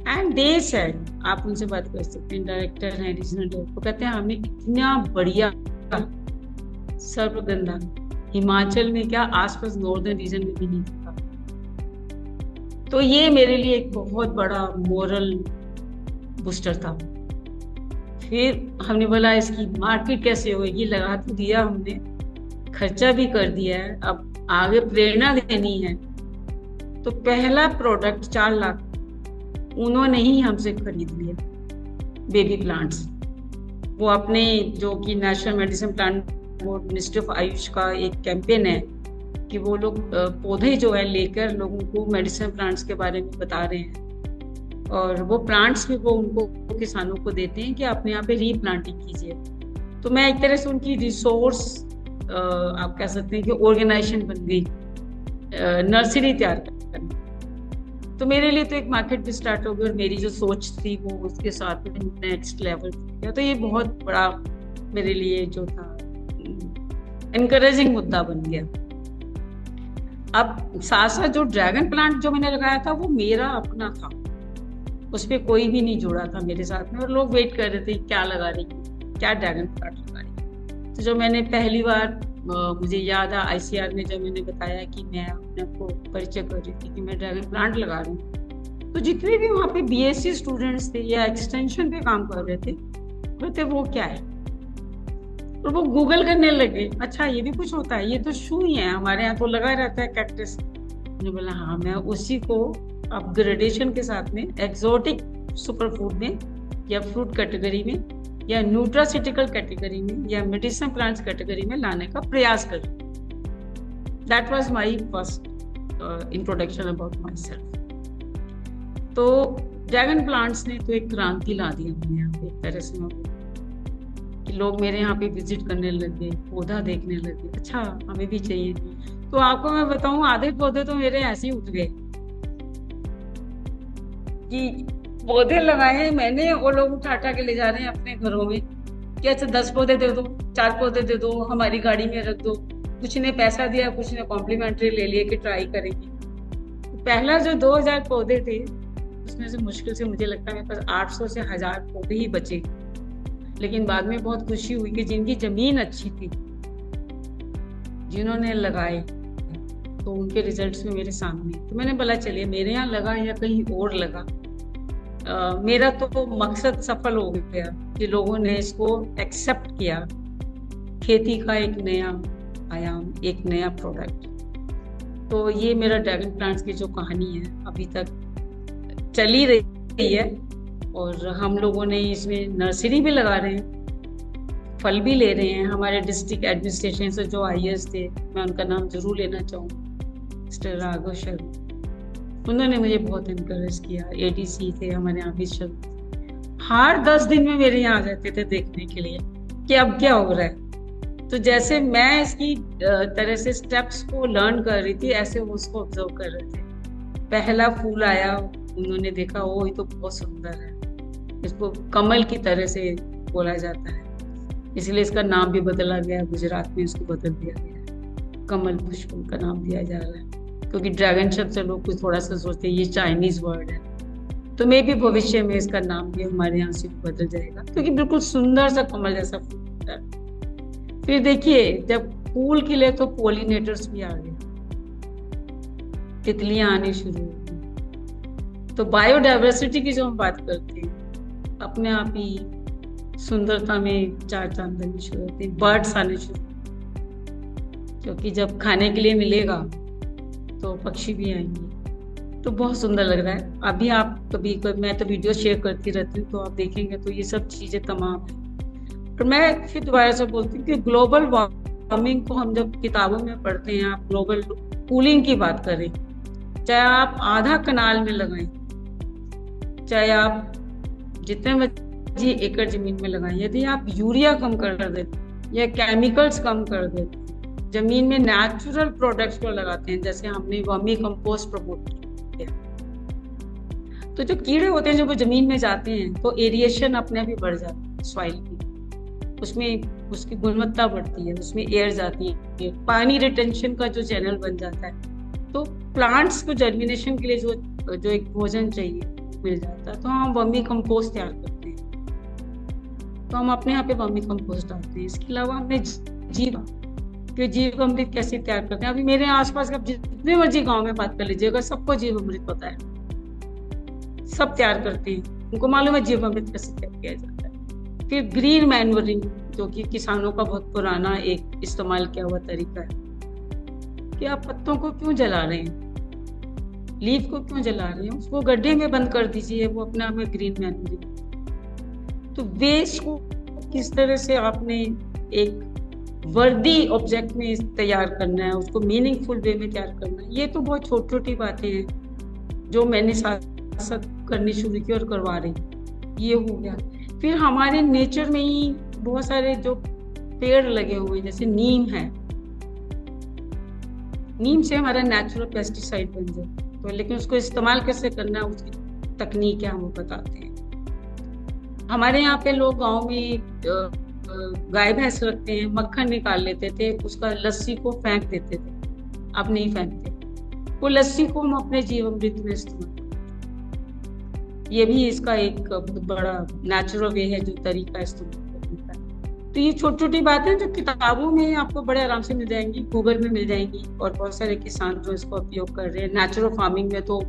एंड दे सेड, आप उनसे बात कर सकते हैं, डायरेक्टर हैं रीजनल डेवलप, वो कहते हैं हमने इतना बढ़िया सर्पगंधा हिमाचल में क्या आसपास नॉर्दर्न रीजन में भी नहीं था। तो ये मेरे लिए एक बहुत बड़ा मोरल बूस्टर था। फिर हमने बोला इसकी मार्केट कैसे होगी, लगा तो दिया हमने, खर्चा भी कर दिया है, अब आगे प्रेरणा देनी है। तो पहला प्रोडक्ट 4 लाख उन्होंने ही हमसे खरीद लिया, बेबी प्लांट्स। वो अपने जो कि national medicine plant board, ministry of Ayush का एक कैंपेन है कि वो लोग पौधे जो है लेकर लोगों को मेडिसिन प्लांट्स के बारे में बता रहे हैं, और वो प्लांट्स भी वो उनको किसानों को देते हैं कि अपने यहाँ पे रीप्लांटिंग कीजिए। तो मैं एक तरह से उनकी रिसोर्स आप कह सकते हैं कि ऑर्गेनाइजेशन बन गई, नर्सरी तैयार करना। तो मेरे लिए तो एक मार्केट भी स्टार्ट हो गई, और मेरी जो सोच थी वो उसके साथ में नेक्स्ट लेवल गया। तो ये बहुत बड़ा मेरे लिए जो था इनकरेजिंग मुद्दा बन गया। अब साथ साथ जो ड्रैगन प्लांट जो मैंने लगाया था वो मेरा अपना था, उस पर कोई भी नहीं जुड़ा था मेरे साथ में, और लोग वेट कर रहे थे क्या लगा रही, क्या ड्रैगन प्लांट लगा रही। तो जब मैंने पहली बार, मुझे याद है ICR ने जब मैंने बताया कि मैं अपने को परिचय कर रही थी कि मैं ड्रैगन प्लांट लगा रही हूँ, तो जितने भी वहाँ पे BSc स्टूडेंट्स थे या एक्सटेंशन पे काम कर रहे थे, बोलते वो क्या है, और वो गूगल करने लगे, अच्छा ये भी कुछ होता है, ये तो शू ही है, हमारे यहाँ तो लगा रहता है कैक्टस। मैंने बोला हाँ, मैं उसी को अपग्रेडेशन के साथ में एक्सोटिक सुपर फूड में या फ्रूट कैटेगरी में या न्यूट्रासिटिकल कैटेगरी में या मेडिसिन प्लांट्स कैटेगरी में लाने का प्रयास कर। That was my first introduction about my self. तो ड्रैगन प्लांट्स ने तो एक क्रांति ला दी हमें यहाँ पे, एक तरह से कि लोग मेरे यहाँ पे विजिट करने लगे, पौधा देखने लगे, अच्छा हमें भी चाहिए। तो आपको मैं बताऊं, आधे पौधे तो मेरे ऐसे ही उठ गए कि पौधे लगाए मैंने, वो लोग उठा के ले जा रहे हैं अपने घरों में कि अच्छा 10 पौधे दे दो, 4 पौधे दे दो, हमारी गाड़ी में रख दो। कुछ ने पैसा दिया, कुछ ने कॉम्प्लीमेंट्री ले लिए कि ट्राई करेंगे। पहला जो 2000 पौधे थे उसमें से मुश्किल से मुझे लगता है मेरे पास 800 से 1000 पौधे ही बचे। लेकिन बाद में बहुत खुशी हुई कि जिनकी जमीन अच्छी थी, जिन्होंने लगाए, तो उनके रिजल्ट्स में मेरे सामने। तो मैंने बोला चलिए मेरे यहाँ लगा या कहीं और लगा, मेरा तो मकसद सफल हो गया कि लोगों ने इसको एक्सेप्ट किया, खेती का एक नया आयाम, एक नया प्रोडक्ट। तो ये मेरा ड्रैगन प्लांट्स की जो कहानी है अभी तक चली रही है, और हम लोगों ने इसमें नर्सरी भी लगा रहे हैं, फल भी ले रहे हैं। हमारे डिस्ट्रिक्ट एडमिनिस्ट्रेशन से जो IAS थे, मैं उनका नाम जरूर लेना चाहूँगी, मिस्टर राघव शर्मा, उन्होंने मुझे बहुत इनकरेज किया। एडीसी थे हमारे यहाँ भी शर्मा, हर 10 दिन में मेरे यहाँ आ जाते थे देखने के लिए कि अब क्या हो रहा है। तो जैसे मैं इसकी तरह से स्टेप्स को लर्न कर रही थी, ऐसे वो उसको ऑब्जर्व कर रहे थे। पहला फूल आया, उन्होंने देखा ओ ये तो बहुत सुंदर है, इसको कमल की तरह से बोला जाता है, इसलिए इसका नाम भी बदला गया, गुजरात में इसको बदल दिया गया, कमल पुष्प का नाम दिया जा रहा है, क्योंकि ड्रैगन शब्द से लोग कुछ थोड़ा सा सोचते हैं ये चाइनीज वर्ड है। तो मे भी भविष्य में इसका नाम भी हमारे यहाँ से बदल जाएगा, क्योंकि बिल्कुल सुंदर सा कमल जैसा फूल होता है। फिर देखिए जब फूल खिले तो पोलिनेटर्स भी आ गए, तितलियां आने शुरू हो गई। तो बायोडाइवर्सिटी की जो हम बात करते हैं, अपने आप ही सुंदरता में चार चांद लगने शुरू होते हैं, बर्ड्स आने शुरू, क्योंकि जब खाने के लिए मिलेगा तो पक्षी भी आएंगे। तो बहुत सुंदर लग रहा है। अभी आप कभी मैं तो वीडियो शेयर करती रहती हूँ, तो आप देखेंगे तो ये सब चीजें तमाम है। पर मैं फिर दोबारा से बोलती हूँ कि ग्लोबल वार्मिंग को हम जब किताबों में पढ़ते हैं, आप ग्लोबल कूलिंग की बात करें, चाहे आप आधा कनाल में लगाएं, चाहे आप जितने मर्जी एकड़ जमीन में लगाएं, यदि आप यूरिया कम कर देते या केमिकल्स कम कर देते, जमीन में नेचुरल प्रोडक्ट्स को लगाते हैं, जैसे हमने वर्मी कंपोस्ट प्रमोट किया, तो जो कीड़े होते हैं जो वो जमीन में जाते हैं तो एरिएशन अपने आप ही बढ़ जाती है सॉइल की, उसमें उसकी गुणवत्ता बढ़ती है, उसमें एयर जाती है, पानी रिटेंशन का जो चैनल बन जाता है, तो प्लांट्स को जर्मिनेशन के लिए जो एक भोजन चाहिए मिल जाता है। तो हम वर्मी कंपोस्ट तैयार करते हैं, तो हम अपने यहाँ पे वर्मी कंपोस्ट डालते हैं। इसके अलावा हमने जीव अमृत कैसे तैयार करते हैं, अभी मेरे आसपास आप जितने मर्जी गांव में बात कर लीजिएगा, सबको जीव अमृत पता है, सब तैयार करते हैं, उनको मालूम है जीव अमृत कैसे तैयार किया जाता है। फिर ग्रीन मैन्योरिंग, जो कि किसानों का बहुत पुराना एक इस्तेमाल किया हुआ तरीका है कि आप पत्तों को क्यों जला रहे हैं, लीफ को क्यों जला रहे हैं, उसको गड्ढे में बंद कर दीजिए, वो अपने आप में ग्रीन मैन्योरिंग। तो वेस्ट को किस तरह से आपने एक वर्दी ऑब्जेक्ट में तैयार करना है, उसको मीनिंगफुल वे में तैयार करना है, ये तो बहुत छोटी छोटी बातें हैं जो मैंने साथ साथ करनी शुरू की और करवा रही। ये हो गया। फिर हमारे नेचर में ही बहुत सारे जो पेड़ लगे हुए हैं, जैसे नीम है, नीम से हमारा नेचुरल पेस्टिसाइड बन जाए, तो लेकिन उसको इस्तेमाल कैसे करना है, उसकी तकनीक हम बताते हैं। हमारे यहाँ पे लोग गांव में गाय भैंस रखते हैं, मक्खन निकाल लेते थे, उसका लस्सी को फेंक देते थे, अब नहीं फेंकते, वो लस्सी को हम अपने जीवामृत में इस्तेमाल, ये भी इसका एक बहुत बड़ा नेचुरल वे है जो तरीका इस्तेमाल करने का। तो ये छोटी छोटी बातें जो किताबों में आपको बड़े आराम से मिल जाएंगी, गूगल में मिल जाएंगी, और बहुत सारे किसान जो इसका उपयोग कर रहे हैं, नेचुरल फार्मिंग में तो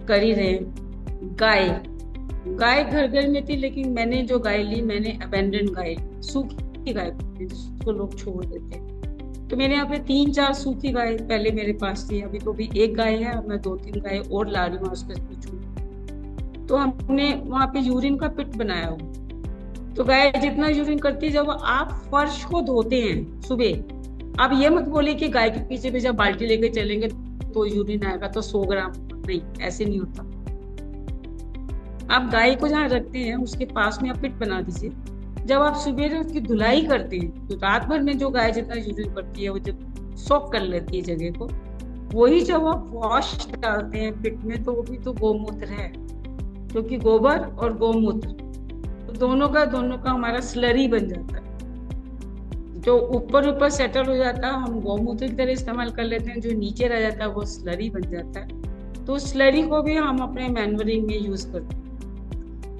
कर ही रहे हैं। गाय घर घर में थी, लेकिन मैंने जो गाय ली, मैंने अबेंडन गाय, सूखी गाय जिसको लोग छोड़ देते हैं। तो मेरे यहाँ पे 3-4 सूखी गाय पहले मेरे पास थी, अभी तो भी एक गाय है, अब मैं 2-3 गाय और ला रही हूँ उसके पूछूं। तो हमने वहाँ पे यूरिन का पिट बनाया हो, तो गाय जितना यूरिन करती है, जब आप फर्श को धोते हैं सुबह, आप ये मत बोले कि गाय के पीछे जब बाल्टी लेके चलेंगे तो यूरिन आएगा तो 100 ग्राम, नहीं, ऐसे नहीं होता। आप गाय को जहाँ रखते हैं उसके पास में आप पिट बना दीजिए, जब आप सुबह उसकी धुलाई करते हैं तो रात भर में जो गाय जितना यूरिन करती है वो जब सोक कर लेती है जगह को, वही जब आप वॉश डालते हैं पिट में, तो वो भी तो गौमूत्र है, क्योंकि गोबर और गौमूत्र तो दोनों का हमारा स्लरी बन जाता है। जो ऊपर सेटल हो जाता है हम गौमूत्र की तरह इस्तेमाल कर लेते हैं, जो नीचे रह जाता है वो स्लरी बन जाता है। तो स्लरी को भी हम अपने मैन्योरिंग में यूज करते हैं,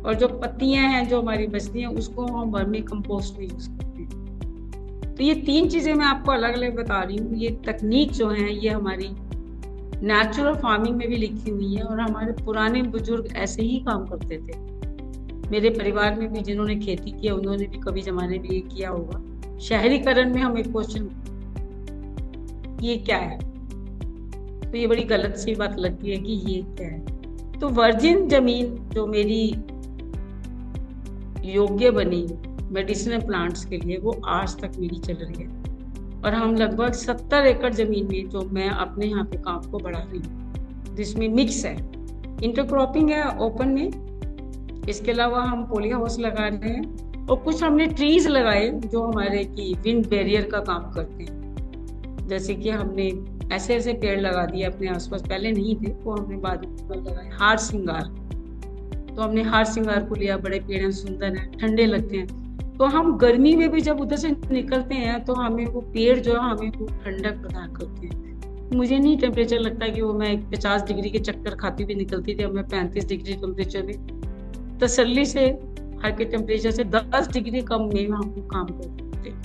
और जो पत्तियां हैं जो हमारी बचती हैं उसको हम वर्मी कंपोस्ट में यूज करते हैं। तो ये 3 चीजें मैं आपको अलग अलग बता रही हूँ। ये तकनीक जो है ये हमारी नेचुरल फार्मिंग में भी लिखी हुई है, और हमारे पुराने बुजुर्ग ऐसे ही काम करते थे। मेरे परिवार में भी जिन्होंने खेती किया उन्होंने भी कभी जमाने में ये किया होगा। शहरीकरण में हम एक क्वेश्चन, ये क्या है, तो ये बड़ी गलत सी बात लगती है कि ये क्या है। तो वर्जिन जमीन जो मेरी योग्य बनी मेडिसिनल प्लांट्स के लिए, वो आज तक मेरी चल रही है, और हम लगभग 70 एकड़ जमीन में जो मैं अपने यहाँ पे काम को बढ़ा रही हूँ, जिसमें मिक्स है, इंटरक्रॉपिंग है ओपन में, इसके अलावा हम पोली हाउस लगा रहे हैं, और कुछ हमने ट्रीज लगाए जो हमारे की विंड बैरियर का काम करते हैं। जैसे कि हमने ऐसे ऐसे पेड़ लगा दिए अपने आसपास, पहले नहीं थे, वो हमने बाद में लगाए। हार सिंगार, तो हमने हार सिंगार को लिया, बड़े पेड़ हैं, सुंदर हैं, ठंडे लगते हैं। तो हम गर्मी में भी जब उधर से निकलते हैं तो हमें वो पेड़ जो है हमें वो ठंडक प्रदान करते हैं। मुझे नहीं टेम्परेचर लगता कि वो मैं 50 डिग्री के चक्कर खाती हुई निकलती थी, अब मैं 35 डिग्री टेम्परेचर में तसल्ली से हर के टेम्परेचर से 10 डिग्री कम में हम काम करते हैं।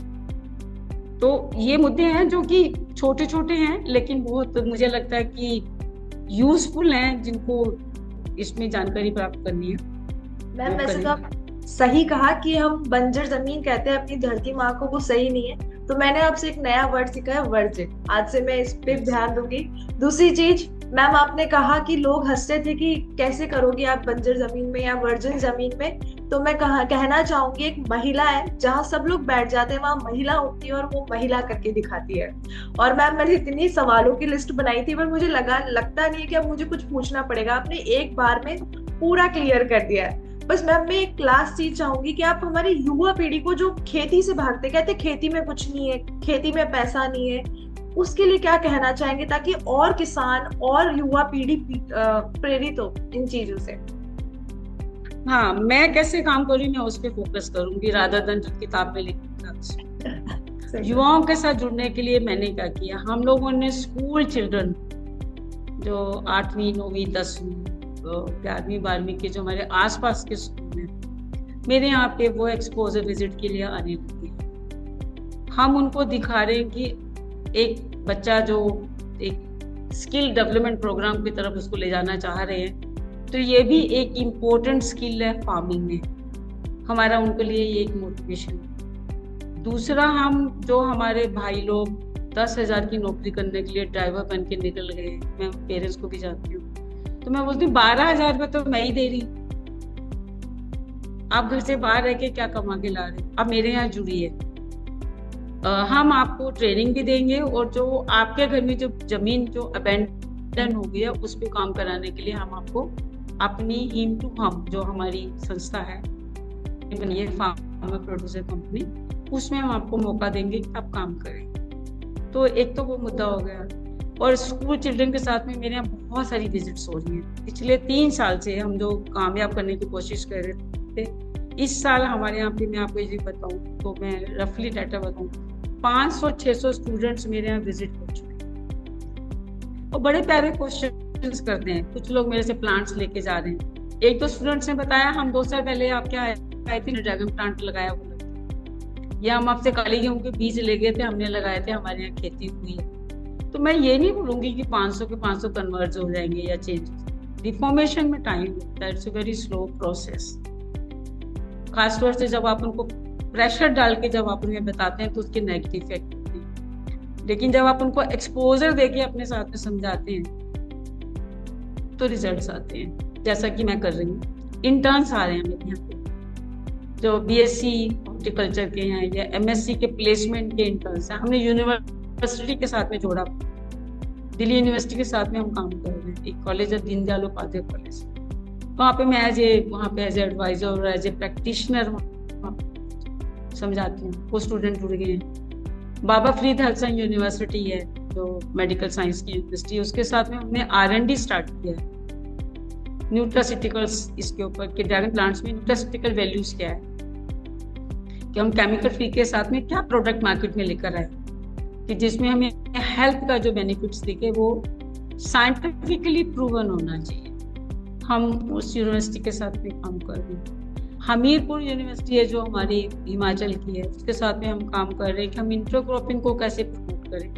तो ये मुद्दे हैं जो कि छोटे छोटे हैं, लेकिन बहुत मुझे लगता है कि यूजफुल हैं, जिनको इसमें जानकारी प्राप्त करनी है। मैम वैसे तो आप सही कहा कि हम बंजर जमीन कहते हैं अपनी धरती माँ को, वो सही नहीं है। तो मैंने आपसे एक नया वर्ड सीखा है, वर्जिन। आज से मैं इस पे ध्यान दूंगी। दूसरी चीज, मैम आपने कहा कि लोग हंसते थे कि कैसे करोगे आप बंजर जमीन में या वर्जिन जमीन में। तो मैं कहना चाहूंगी, एक महिला है, जहाँ सब लोग बैठ जाते हैं वहां महिला उठती है और वो महिला करके दिखाती है। और मैम मैंने इतनी सवालों की लिस्ट बनाई थी, पर मुझे लगता नहीं है कि अब मुझे कुछ पूछना पड़ेगा। आपने एक बार में पूरा क्लियर कर दिया है। बस मैम मैं एक लास्ट चीज चाहूंगी कि आप हमारी युवा पीढ़ी को जो खेती से भागते, कहते खेती में कुछ नहीं है, खेती में पैसा नहीं है, उसके लिए क्या कहना चाहेंगे ताकि और किसान और युवा पीढ़ी प्रेरित हो इन चीजों से? हाँ, मैं कैसे काम कर रही हूँ मैं उस पर फोकस करूंगी, रादर देन जो किताब में लिखा। युवाओं के साथ जुड़ने के लिए मैंने क्या किया, हम लोगों ने स्कूल चिल्ड्रन जो 8वीं 9वीं 10वीं 11वीं 12वीं के जो हमारे आसपास के स्कूल हैं, मेरे यहाँ पे वो एक्सपोजर विजिट के लिए आने लगे। हम उनको दिखा रहे हैं कि एक बच्चा जो एक स्किल डेवलपमेंट प्रोग्राम की तरफ उसको ले जाना चाह रहे हैं, तो ये भी एक इम्पोर्टेंट स्किल है फार्मिंग में। हमारा उनके लिए ये एक मोटिवेशन है। दूसरा, हम जो हमारे भाई लोग 10,000 की नौकरी करने के लिए ड्राइवर बन के निकल गए, मैं पेरेंट्स को भी जानती हूँ, तो मैं बोलती हूँ 12,000 रुपये तो मैं ही दे रही, आप घर से बाहर रह के क्या कमा के ला रहे, आप मेरे यहाँ जुड़िए, हम आपको ट्रेनिंग भी देंगे, और जो आपके घर में जो जमीन जो अबेंडन हो गई है उस पर काम कराने के लिए हम आपको अपनी हिम टू हम जो हमारी संस्था है बनी है फार्मर प्रोड्यूसर कंपनी, उसमें हम आपको मौका देंगे कि आप काम करें। तो एक तो वो मुद्दा हो गया। और स्कूल चिल्ड्रन के साथ में मेरे यहाँ बहुत सारी विजिट्स हो रही हैं। पिछले 3 साल से हम जो कामयाब करने की कोशिश कर रहे थे, इस साल हमारे यहाँ पे, मैं आपको ये बताऊँ तो मैं रफली डाटा बताऊँ, 500-600 स्टूडेंट्स मेरे यहाँ विजिट कर चुके हैं और बड़े प्यारे क्वेश्चन करते हैं। कुछ लोग मेरे से प्लांट्स लेके जा रहे हैं। एक दो स्टूडेंट्स ने बताया, हम 2 साल पहले आपके आए थे, ड्रैगन प्लांट लगाया हुआ, या हम आपसे काली गेहूं के बीज ले गए थे, हमने लगाए थे, हमारे यहाँ खेती हुई है। तो मैं ये नहीं बोलूंगी कि 500 के 500 कन्वर्ट हो जाएंगे या चेंज। रिफॉर्मेशन में टाइम लगता है, it's a very slow process. खासतौर से जब आप उनको प्रेशर डाल के जब आप उन्हें बताते हैं तो उसके नेगेटिव इफेक्ट होते हैं, लेकिन जब आप उनको एक्सपोजर देके अपने साथ में समझाते हैं तो रिजल्ट्स आते हैं, जैसा कि मैं कर रही हूँ। इंटर्न्स आ रहे हैं मेरे यहाँ पे जो बीएससी हॉर्टिकल्चर के हैं या एमएससी के प्लेसमेंट के इंटर्न्स हैं। हमने यूनिवर्सिटी के साथ में जोड़ा, दिल्ली यूनिवर्सिटी के साथ में हम काम कर रहे हैं। एक कॉलेज है दीनदयाल उपाध्याय कॉलेज, वहाँ पे मैं वहाँ पे एज ए एडवाइजर और एज ए प्रैक्टिशनर समझाती हूँ। वो स्टूडेंट जुड़ गए हैं। बाबा फरीद हसन यूनिवर्सिटी है जो मेडिकल साइंस की यूनिवर्सिटी है, उसके साथ में हमने R&D स्टार्ट किया है न्यूट्रासिटिकल्स, इसके ऊपर कि ड्रैगन प्लांट्स में न्यूट्रासिटिकल वैल्यूज क्या है, कि हम केमिकल फ्री के साथ में क्या प्रोडक्ट मार्केट में लेकर आए कि जिसमें हमें हेल्थ का जो बेनिफिट्स दिखे वो साइंटिफिकली प्रूवन होना चाहिए। हम उस यूनिवर्सिटी के साथ में काम कर रहे हैं। हमीरपुर यूनिवर्सिटी है जो हमारी हिमाचल की है, उसके साथ में हम काम कर रहे हैं कि हम इंटरक्रॉपिंग को कैसे प्रमोट करें,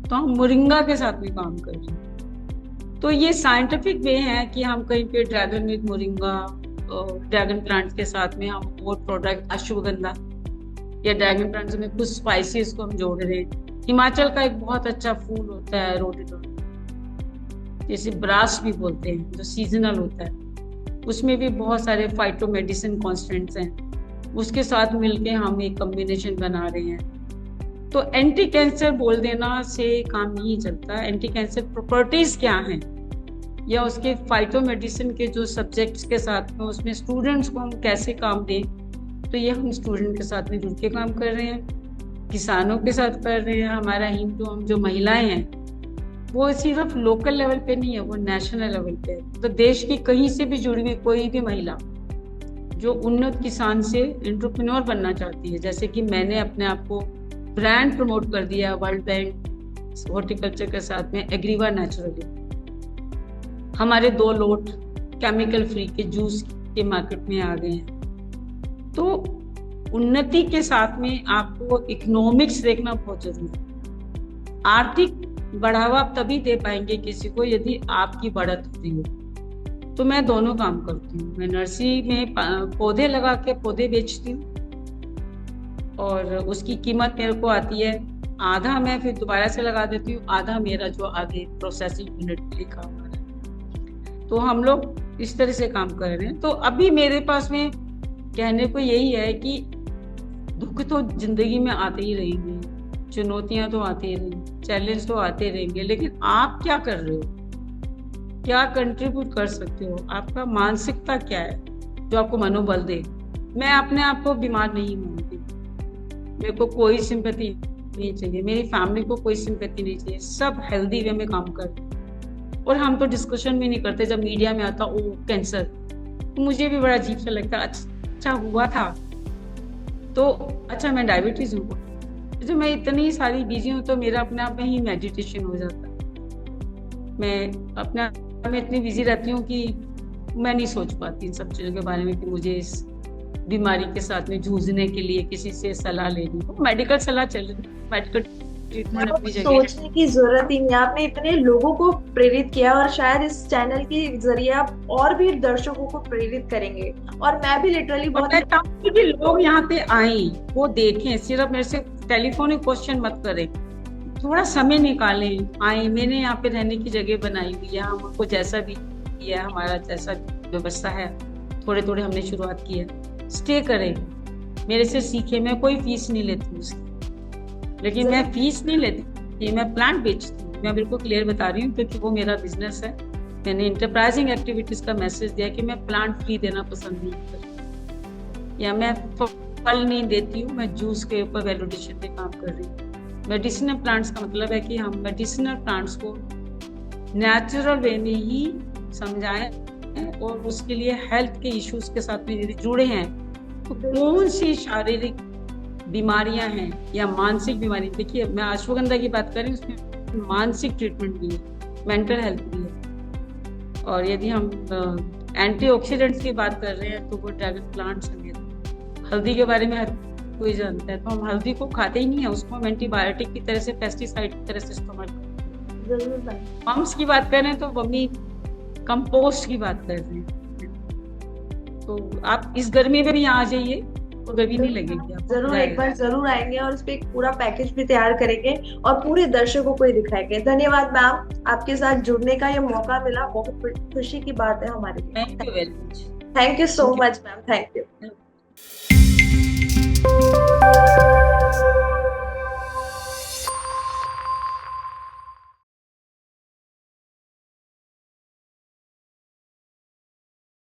तो हम मोरिंगा के साथ में काम कर रहे हैं। तो ये साइंटिफिक वे है कि हम कहीं पे dragon with moringa, dragon plant के साथ में हम और प्रोडक्ट अश्वगंधा या ड्रैगन प्लांट में कुछ स्पाइसेस को हम जोड़ रहे हैं। हिमाचल का एक बहुत अच्छा फूल होता है रोडेडोन, जैसे ब्रास भी बोलते हैं, जो सीजनल होता है, उसमें भी बहुत सारे फाइटो मेडिसिन कॉन्स्टेंट्स हैं। उसके साथ मिलके हम एक कॉम्बिनेशन बना रहे हैं तो एंटी कैंसर बोल देना से काम नहीं चलता। एंटी कैंसर प्रॉपर्टीज क्या हैं या उसके फाइटो मेडिसिन के जो सब्जेक्ट्स के साथ में उसमें स्टूडेंट्स को हम कैसे काम दें, तो ये हम स्टूडेंट के साथ में जुड़ के काम कर रहे हैं, किसानों के साथ कर रहे हैं। हमारा हिंदू जो महिलाएं हैं वो सिर्फ लोकल लेवल पे नहीं है, वो नेशनल लेवल पे है। तो देश की कहीं से भी जुड़ी हुई कोई भी महिला जो उन्नत किसान से एंटरप्रेन्योर बनना चाहती है, जैसे कि मैंने अपने आप को ब्रांड प्रमोट कर दिया वर्ल्ड बैंक हॉर्टिकल्चर के साथ में एग्रीवा नेचुरली, हमारे 2 लोट केमिकल फ्री के जूस के मार्केट में आ गए हैं। तो उन्नति के साथ में आपको इकोनॉमिक्स देखना बहुत जरूरी है। आर्थिक बढ़ावा आप तभी दे पाएंगे किसी को यदि आपकी बढ़त होती हो। तो मैं दोनों काम करती हूँ। मैं नर्सरी में पौधे लगा के पौधे बेचती हूँ और उसकी कीमत मेरे को आती है, आधा मैं फिर दोबारा से लगा देती हूँ, आधा मेरा जो आगे प्रोसेसिंग यूनिट के लिए काम कर रहा है। तो हम लोग इस तरह से काम कर रहे हैं। तो अभी मेरे पास में कहने को यही है कि दुख तो जिंदगी में आते ही रहेंगे, चुनौतियां तो आती ही रहेंगी, चैलेंज तो आते रहेंगे, लेकिन आप क्या कर रहे हो, क्या कंट्रीब्यूट कर सकते हो, आपका मानसिकता क्या है जो आपको मनोबल दे। मैं अपने आप को बीमार नहीं मानती, मेरे को कोई सिंपैथी नहीं चाहिए, मेरी फैमिली को कोई सिंपैथी नहीं चाहिए, सब हेल्दी वे में काम करते। और हम तो डिस्कशन भी नहीं करते। जब मीडिया में आता ओ कैंसर, तो मुझे भी बड़ा अजीब सा लगता, अच्छा हुआ था तो अच्छा मैं डायबिटीज हूँ, जो मैं इतनी सारी बिजी हूँ तो मेरा अपने आप में ही मेडिटेशन हो जाता है। मैं अपने आप में इतनी बिजी रहती हूँ कि मैं नहीं सोच पाती इन सब चीज़ों के बारे में कि मुझे इस बीमारी के साथ में जूझने के लिए किसी से सलाह लेनी हो। मेडिकल सलाह चल रही है, मेडिकल ट्रीटमेंट अपनी जगह। सोचने की जरूरत ही नहीं, आपने इतने लोगों को प्रेरित किया और शायद इस चैनल के जरिए आप और भी दर्शकों को प्रेरित करेंगे। और मैं भी लिटरली बहुत कि लोग यहाँ पे आए, वो देखें, सिर्फ मेरे से टेलीफोनिक क्वेश्चन मत करें, थोड़ा समय निकालें, आए। मैंने यहाँ पे रहने की जगह बनाई हुई है, हमको जैसा भी किया, हमारा जैसा व्यवस्था है, थोड़े थोड़े हमने शुरुआत की है। स्टे करें, मेरे से सीखे। मैं कोई फीस नहीं लेती उसकी, लेकिन मैं फीस नहीं लेती, मैं प्लांट बेचती हूँ। मैं बिल्कुल क्लियर बता रही हूँ क्योंकि वो मेरा बिजनेस है। मैंने इंटरप्राइजिंग एक्टिविटीज का मैसेज दिया कि मैं प्लांट फ्री देना पसंद नहीं करती, या मैं फल नहीं देती हूँ, मैं जूस के ऊपर वैलिडेशन पे काम कर रही हूँ। मेडिसिनल प्लांट्स का मतलब है कि हम मेडिसिनल प्लांट्स को नेचुरल वे में ही समझाएं और उसके लिए हेल्थ के इश्यूज के साथ में यदि जुड़े हैं तो कौन सी शारीरिक बीमारियां हैं या मानसिक बीमारी। देखिए मैं अश्वगंधा की बात करें, उसमें मानसिक ट्रीटमेंट भी है, मेंटल हेल्थ भी है। और यदि हम एंटीऑक्सीडेंट्स की बात कर रहे हैं तो वो ड्रैगन प्लांट्स हैं। हल्दी के बारे में हर कोई जानता है, तो हम हल्दी को खाते ही नहीं है, उसको हम एंटीबायोटिक की तरह से, पेस्टिसाइड की तरह से इस्तेमाल करते हैं। पम्प्स की बात करें तो मम्मी कंपोस्ट की बात कर रहे हैं। तो आप इस गर्मी में भी यहाँ आ जाइए तो गर्मी नहीं लगेगी। जरूर एक बार जरूर आएंगे और उस पर एक पूरा पैकेज भी तैयार करेंगे और पूरे दर्शकों को ही दिखाएंगे। धन्यवाद मैम, आपके साथ जुड़ने का ये मौका मिला, बहुत खुशी की बात है हमारे लिए। Thank you very much. Thank you so much ma'am, thank you.